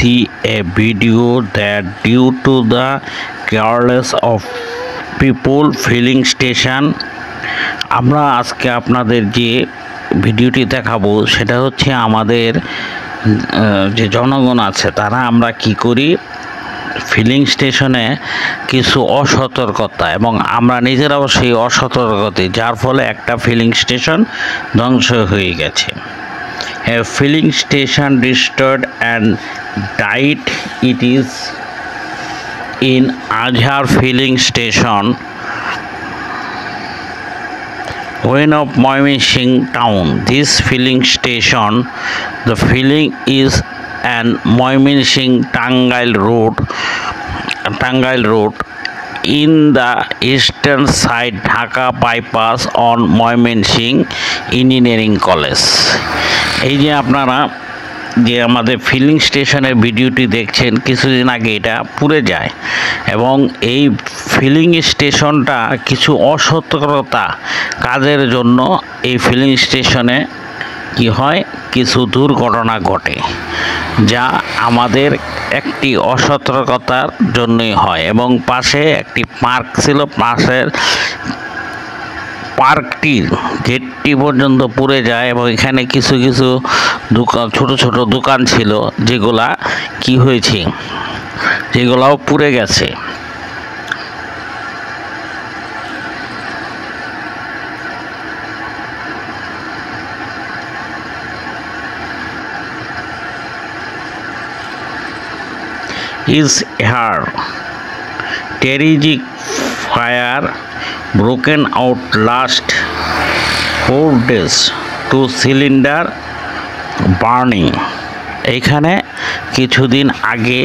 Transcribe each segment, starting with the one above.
see a video that due to the careless of people filling station, আমরা আজকে আপনাদের যে ভিডিওটি দেখাবো সেটা হচ্ছে আমাদের যে জনগণ আছে তারা আমরা কি করি ফিলিং স্টেশনে কিছু অসতর্কতা এবং আমরা নিজেরাও সেই অসতর্কতা যার ফলে একটা ফিলিং স্টেশন ধ্বংস হয়ে গেছে। A filling station destroyed and died. It is in Azhar filling station when of Moymising town. This filling station, the filling is an Moymising Tangail road in the eastern side Dhaka bypass on Moymising Engineering College. এই যে আপনারা যে আমাদের feeling স্টেশনের ভিডিওটি দেখছেন কিছুদিন আগে এটা পুড়ে যায় এবং এই ফিলিং স্টেশনটা কিছু অসতর্কতা কাজের জন্য এই ফিলিং স্টেশনে কি হয় কিছু দুর্ঘটনা ঘটে যা আমাদের একটি অসতর্কতার জন্যই হয় এবং পাশে একটি পার্ক ছিল, পাশের পার্কটির গেটটি পর্যন্ত পুড়ে যায় এবং এখানে কিছু কিছু দোকান ছোট ছোট দোকান ছিল যেগুলা কি হয়েছে যেগুলাও পুড়ে গেছে। Is here terrific fire broken out last 4 days to cylinder burning. এইখানে কিছুদিন আগে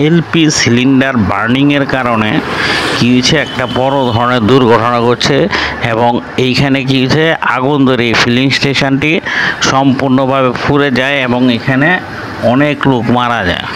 এলপি সিলিন্ডার বার্নিংয়ের কারণে কি হয়েছে একটা বড় ধরনের দুর্ঘটনা ঘটছে এবং এইখানে কি হয়েছে আগুন ধরে ফিলিং স্টেশনটি সম্পূর্ণভাবে পুড়ে যায় এবং এখানে অনেক লোক মারা যায়।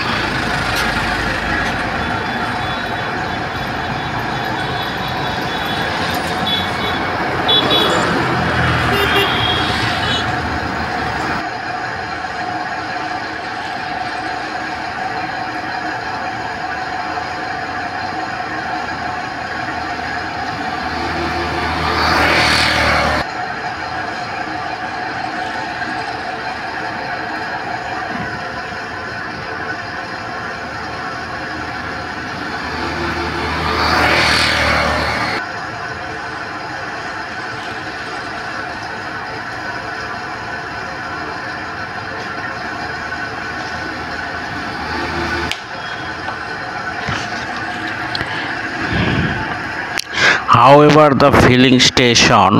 However, the filling station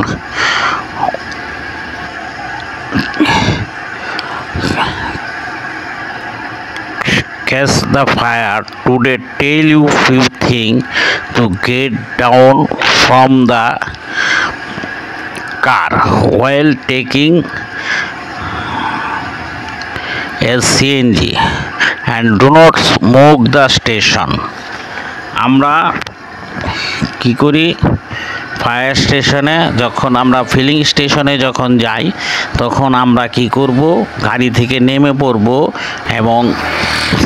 catch the fire. Today, tell you few things to get down from the car while taking a CNG and do not smoke the station. আমরা কি করি ফায়ার স্টেশনে যখন আমরা ফিলিং স্টেশনে যখন যাই তখন আমরা কি করব গাড়ি থেকে নেমে পড়ব এবং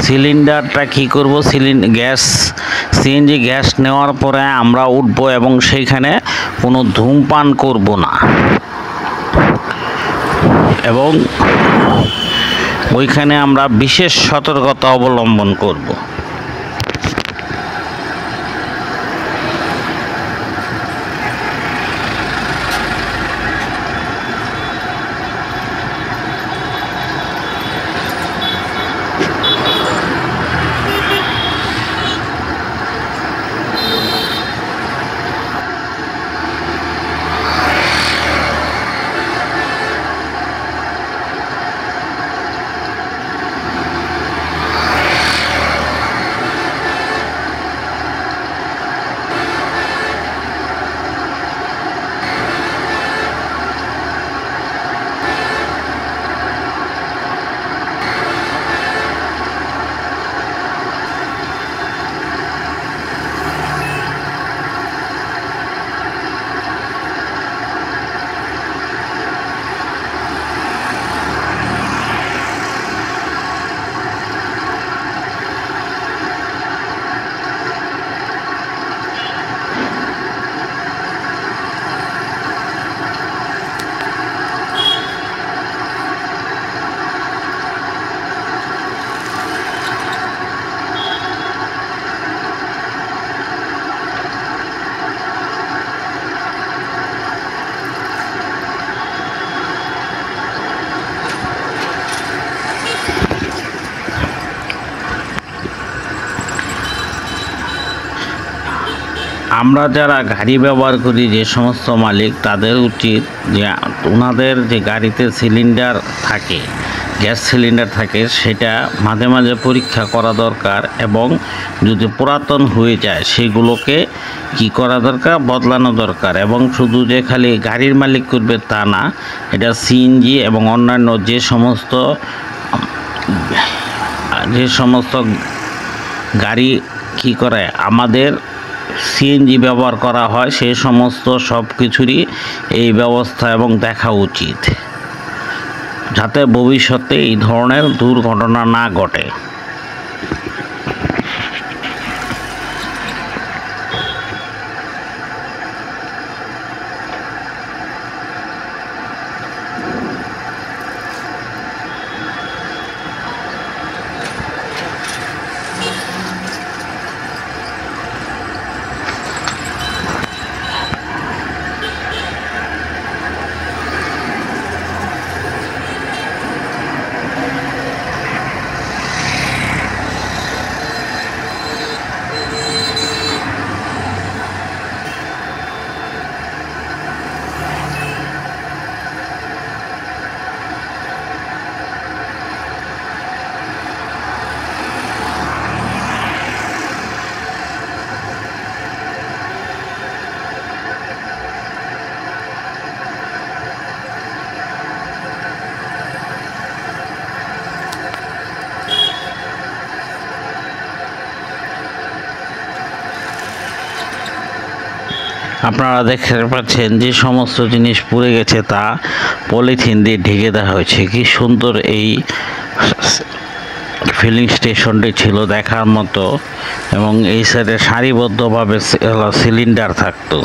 সিলিন্ডারটা কি করব গ্যাস সিএনজি গ্যাস নেওয়ার পরে আমরা উঠব এবং সেইখানে কোনো ধূমপান করব না এবং ওইখানে আমরা বিশেষ সতর্কতা অবলম্বন করব। আমরা যারা গাড়ি ব্যবহার করি, যে সমস্ত মালিক, তাদের উচিত যে ওনাদের যে গাড়িতে সিলিন্ডার থাকে, গ্যাস সিলিন্ডার থাকে, সেটা মাঝে মাঝে পরীক্ষা করা দরকার এবং যদি পুরাতন হয়ে যায় সেগুলোকে কি করা দরকার, বদলানো দরকার। এবং শুধু যে খালি গাড়ির মালিক করবে তা না, এটা সিএনজি এবং অন্যান্য যে সমস্ত গাড়ি কি করে আমাদের সিএনজি ব্যবহার করা হয়, সেই সমস্ত সব কিছুরই এই ব্যবস্থা এবং দেখা উচিত, যাতে ভবিষ্যতে এই ধরনের দুর্ঘটনা না ঘটে। আপনারা দেখতে পাচ্ছেন যে সমস্ত জিনিস পুড়ে গেছে তা পলিথিন দিয়ে ঢেকে দেওয়া হয়েছে। কি সুন্দর এই ফিলিং স্টেশনটি ছিল দেখার মতো, এবং এই সাইডে সারিবদ্ধভাবে সিলিন্ডার থাকতো।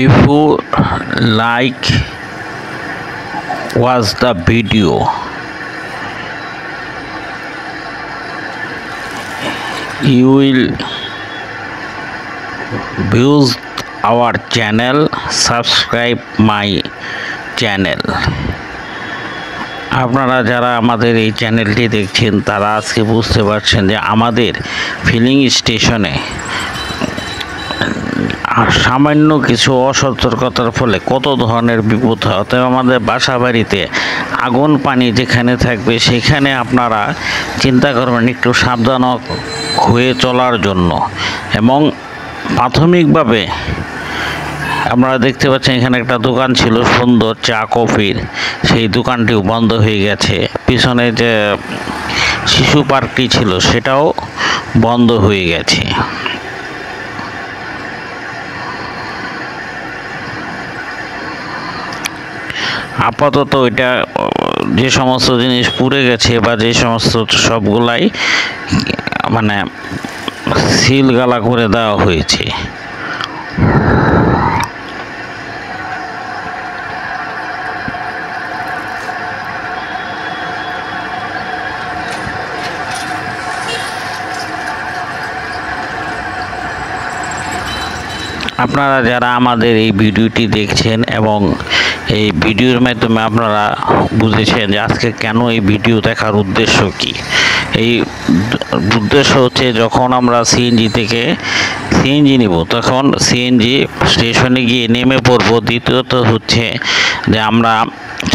If you like watch the video, you will visit our channel, subscribe my channel. আপনারা যারা আমাদের এই চ্যানেলটি দেখছেন তারা আজকে বুঝতে পারছেন যে আমাদের ফিলিং স্টেশনে সামান্য কিছু অসতর্কতার ফলে কত ধরনের বিপদ হয়। অতএব আমাদের বাসা বাড়িতে আগুন পানি যেখানে থাকবে সেখানে আপনারা চিন্তা করবেন একটু সাবধান হয়ে চলার জন্য। এবং প্রাথমিকভাবে আপনারা দেখতে পাচ্ছেন এখানে একটা দোকান ছিল সুন্দর চা কফির, সেই দোকানটিও বন্ধ হয়ে গেছে। পিছনে যে শিশু পার্কটি ছিল সেটাও বন্ধ হয়ে গেছে। আপাতত এটা যে সমস্ত জিনিস পুড়ে গেছে বা যে সমস্ত সবগুলাই মানে সিল গালা করে দেওয়া হয়েছে। আপনারা যারা আমাদের এই ভিডিওটি দেখছেন এবং এই ভিডিওর মাধ্যমে আপনারা বুঝেছেন যে আজকে কেন এই ভিডিও দেখার উদ্দেশ্য কি। এই উদ্দেশ্য হচ্ছে যখন আমরা সিএনজি থেকে সিএনজি নিব তখন সিএনজি স্টেশনে গিয়ে নেমে পড়ব। দ্বিতীয়ত হচ্ছে যে আমরা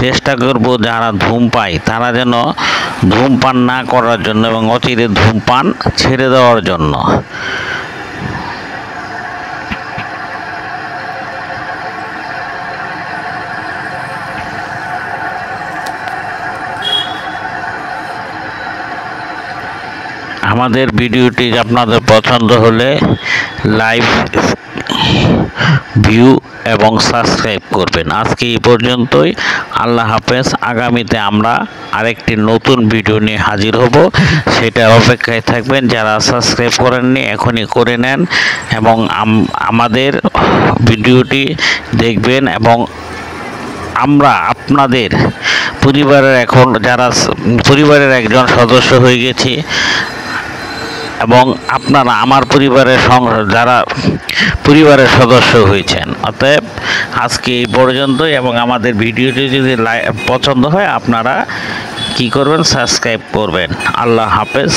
চেষ্টা করব যারা ধূমপাই তারা যেন ধূমপান না করার জন্য এবং অচিরে ধূমপান ছেড়ে দেওয়ার জন্য। আমাদের ভিডিওটি আপনাদের পছন্দ হলে লাইক, ভিউ এবং সাবস্ক্রাইব করবেন। আজকে এই পর্যন্তই। আল্লাহ হাফেজ। আগামীতে আমরা আরেকটি নতুন ভিডিও নিয়ে হাজির হব, সেটার অপেক্ষায় থাকবেন। যারা সাবস্ক্রাইব করেননি এখনই করে নেন এবং আমাদের ভিডিওটি দেখবেন এবং আমরা আপনাদের পরিবারের এখন যারা পরিবারের একজন সদস্য হয়ে গেছি এবং আপনারা আমার পরিবারের যারা পরিবারের সদস্য হয়েছেন। অতএব আজকে এই পর্যন্তই এবং আমাদের ভিডিওটি যদি পছন্দ হয় আপনারা কি করবেন, সাবস্ক্রাইব করবেন। আল্লাহ হাফেজ।